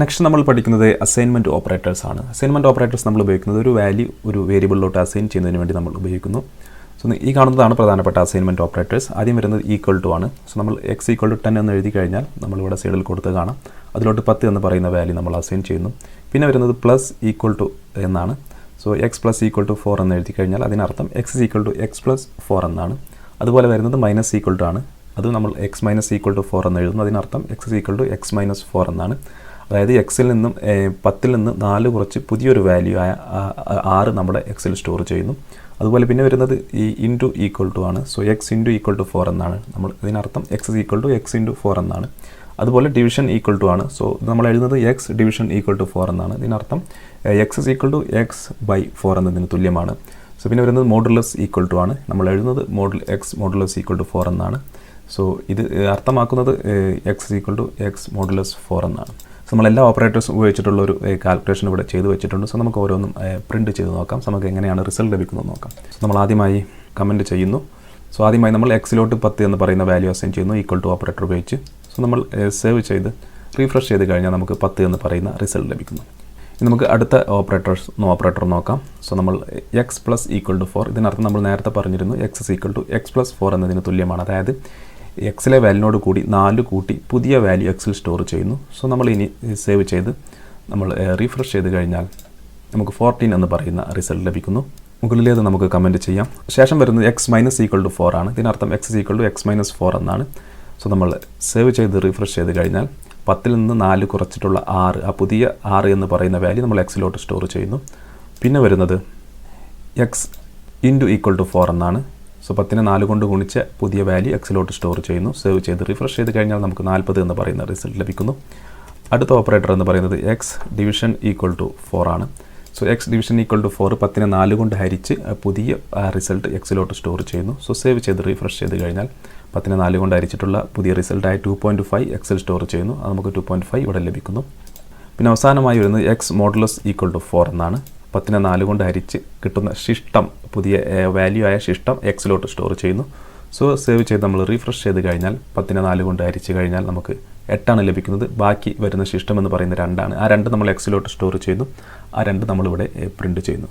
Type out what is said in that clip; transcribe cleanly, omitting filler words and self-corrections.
Next നമ്മൾ പഠിക്കുന്നത് assignment operators ആണ്. അസൈൻമെൻറ്റ് ഓപ്പറേറ്റേഴ്സ് നമ്മൾ ഉപയോഗിക്കുന്നത് ഒരു വാല്യൂ ഒരു വേരിയബിളിലോട്ട് അസൈൻ ചെയ്യുന്നതിന് വേണ്ടി നമ്മൾ ഉപയോഗിക്കുന്നു. സോ ഈ കാണുന്നതാണ് പ്രധാനപ്പെട്ട അസൈൻമെൻറ്റ് ഓപ്പറേറ്റേഴ്സ്. ആദ്യം വരുന്നത് ഈക്വൽ ടു ആണ്. സോ നമ്മൾ എക്സ് ഈക്വൽ ടു 10 എന്ന് എഴുതി കഴിഞ്ഞാൽ നമ്മളിവിടെ സൈഡിൽ കൊടുത്ത് കാണാം. അതിലോട്ട് 10 എന്ന് പറയുന്ന വാല്യൂ നമ്മൾ അസൈൻ ചെയ്യുന്നു. പിന്നെ വരുന്നത് പ്ലസ് ഈക്വൽ ടു എന്നാണ്. So x plus equal to 4 എന്ന് എഴുതി കഴിഞ്ഞാൽ അതിനർത്ഥം x equal to x plus 4 എന്നാണ്. അതുപോലെ വരുന്നത് മൈനസ് ഈക്വൽ ടു ആണ്. അത് നമ്മൾ എക്സ് മൈനസ് ഈക്വൽ ടു 4 എന്ന് എഴുതുന്നു. അതിനർത്ഥം x equal to x minus 4 എന്നാണ്. അതായത് എക്സിൽ നിന്നും 10ൽ നിന്ന് 4 കുറച്ച് പുതിയൊരു വാല്യൂ ആയ 6 നമ്മുടെ എക്സിൽ സ്റ്റോർ ചെയ്യുന്നു. അതുപോലെ പിന്നെ വരുന്നത് ഈ ഇൻറ്റു ഈക്വൽ ടു ആണ്. So x into equal to 4 എന്നാണ്. നമ്മൾ ഇതിനർത്ഥം x equal to x into 4 എന്നാണ്. അതുപോലെ ഡിവിഷൻ ഈക്വൽ ടു ആണ്. സോ നമ്മൾ എഴുതുന്നത് എക്സ് ഡിവിഷൻ ഈക്വൽ ടു 4 എന്നാണ്. ഇതിനർത്ഥം x equal to x by 4 എന്നതിന് തുല്യമാണ്. സോ പിന്നെ വരുന്നത് മോഡുലസ് ഈക്വൽ ടു ആണ്. നമ്മൾ എഴുതുന്നത് എക്സ് മോഡുലസ് ഈക്വൽ ടു 4 എന്നാണ്. സോ ഇത് അർത്ഥമാക്കുന്നത് x equal to x modulus 4 എന്നാണ്. സോ നമ്മളെല്ലാ ഓപ്പറേറ്റേഴ്സും ഉപയോഗിച്ചിട്ടുള്ള ഒരു കാൽക്കുലേഷൻ ഇവിടെ ചെയ്ത് വെച്ചിട്ടുണ്ട്. സോ നമുക്ക് ഓരോന്നും പ്രിൻറ്റ് ചെയ്ത് നോക്കാം. സോ നമുക്ക് എങ്ങനെയാണ് റിസൾട്ട് ലഭിക്കുന്നത് നോക്കാം. സോ നമ്മൾ ആദ്യമായി കമൻറ്റ് ചെയ്യുന്നു. സോ ആദ്യമായി നമ്മൾ എക്സിലോട്ട് 10 എന്ന് പറയുന്ന വാല്യൂ അസൈൻ ചെയ്യുന്നു ഈക്വൽ ടു ഓപ്പറേറ്റർ ഉപയോഗിച്ച്. സോ നമ്മൾ സേവ് ചെയ്ത് റീഫ്രഷ് ചെയ്ത് കഴിഞ്ഞാൽ നമുക്ക് 10 എന്ന് പറയുന്ന റിസൾട്ട് ലഭിക്കുന്നു. ഇനി നമുക്ക് അടുത്ത ഓപ്പറേറ്റർ നോക്കാം. സോ നമ്മൾ എക്സ് പ്ലസ് ഈക്വൽ ടു 4, ഇതിനർത്ഥം നമ്മൾ നേരത്തെ പറഞ്ഞിരുന്നു x equal to x plus 4 എന്നതിന് തുല്യമാണ്. അതായത് എക്സിലെ വാല്യൂനോട് കൂടി 4 കൂട്ടി പുതിയ വാല്യൂ എക്സിൽ സ്റ്റോർ ചെയ്യുന്നു. സോ നമ്മൾ ഇനി സേവ് ചെയ്ത് നമ്മൾ റീഫ്രഷ് ചെയ്ത് കഴിഞ്ഞാൽ നമുക്ക് 14 എന്ന് പറയുന്ന റിസൾട്ട് ലഭിക്കുന്നു. മുകളിലേത് നമുക്ക് കമൻറ്റ് ചെയ്യാം. ശേഷം വരുന്നത് എക്സ് മൈനസ് ഈക്വൽ ടു 4 ആണ്. ഇതിനർത്ഥം x equal to x minus 4 എന്നാണ്. സോ നമ്മൾ സേവ് ചെയ്ത് റീഫ്രഷ് ചെയ്ത് കഴിഞ്ഞാൽ 10ൽ നിന്ന് 4 കുറച്ചിട്ടുള്ള 6, ആ പുതിയ 6 എന്ന് പറയുന്ന വാല്യൂ നമ്മൾ എക്സിലോട്ട് സ്റ്റോർ ചെയ്യുന്നു. പിന്നെ വരുന്നത് എക്സ് ഇൻറ്റു ഈക്വൽ ടു 4 എന്നാണ്. സോ 10നെ 4 കൊണ്ട് ഗുണിച്ച് പുതിയ വാല്യൂ എക്സിലോട്ട് സ്റ്റോർ ചെയ്യുന്നു. സേവ് ചെയ്ത് റിഫ്രഷ് ചെയ്ത് കഴിഞ്ഞാൽ നമുക്ക് 40 എന്ന് പറയുന്ന റിസൾട്ട് ലഭിക്കുന്നു. അടുത്ത ഓപ്പറേറ്റർ എന്ന് പറയുന്നത് എക്സ് ഡിവിഷൻ ഈക്വൽ ടു 4 ആണ്. So x division equal to 4 10നെ 4 കൊണ്ട് ഹരിച്ച് പുതിയ റിസൾട്ട് എക്സിലോട്ട് സ്റ്റോർ ചെയ്യുന്നു. സോ സേവ് ചെയ്ത് റിഫ്രഷ് ചെയ്ത് കഴിഞ്ഞാൽ 10നെ 4 കൊണ്ട് ഹരിച്ചിട്ടുള്ള പുതിയ റിസൾട്ടായ 2.5 എക്സിൽ സ്റ്റോർ ചെയ്യുന്നു. അത് നമുക്ക് 2.5 ഇവിടെ ലഭിക്കുന്നു. പിന്നെ അവസാനമായി വരുന്നത് എക്സ് മോഡുലസ് ഈക്വൽ ടു 4 എന്നാണ്. 10നെ 4 കൊണ്ട് ഹരിച്ച് കിട്ടുന്ന ശിഷ്ടം, പുതിയ വാല്യൂ ആയ ശിഷ്ടം എക്സിലോട്ട് സ്റ്റോർ ചെയ്യുന്നു. സോ സേവ് ചെയ്ത് നമ്മൾ റീഫ്രഷ് ചെയ്ത് കഴിഞ്ഞാൽ 10നെ 4 കൊണ്ട് ഹരിച്ച് കഴിഞ്ഞാൽ നമുക്ക് 8 ലഭിക്കുന്നത്. ബാക്കി വരുന്ന ശിഷ്ടം എന്ന് പറയുന്നത് 2 ആണ്. ആ 2 നമ്മൾ എക്സിലോട്ട് സ്റ്റോർ ചെയ്യുന്നു. ആ 2 നമ്മളിവിടെ പ്രിൻറ്റ് ചെയ്യുന്നു.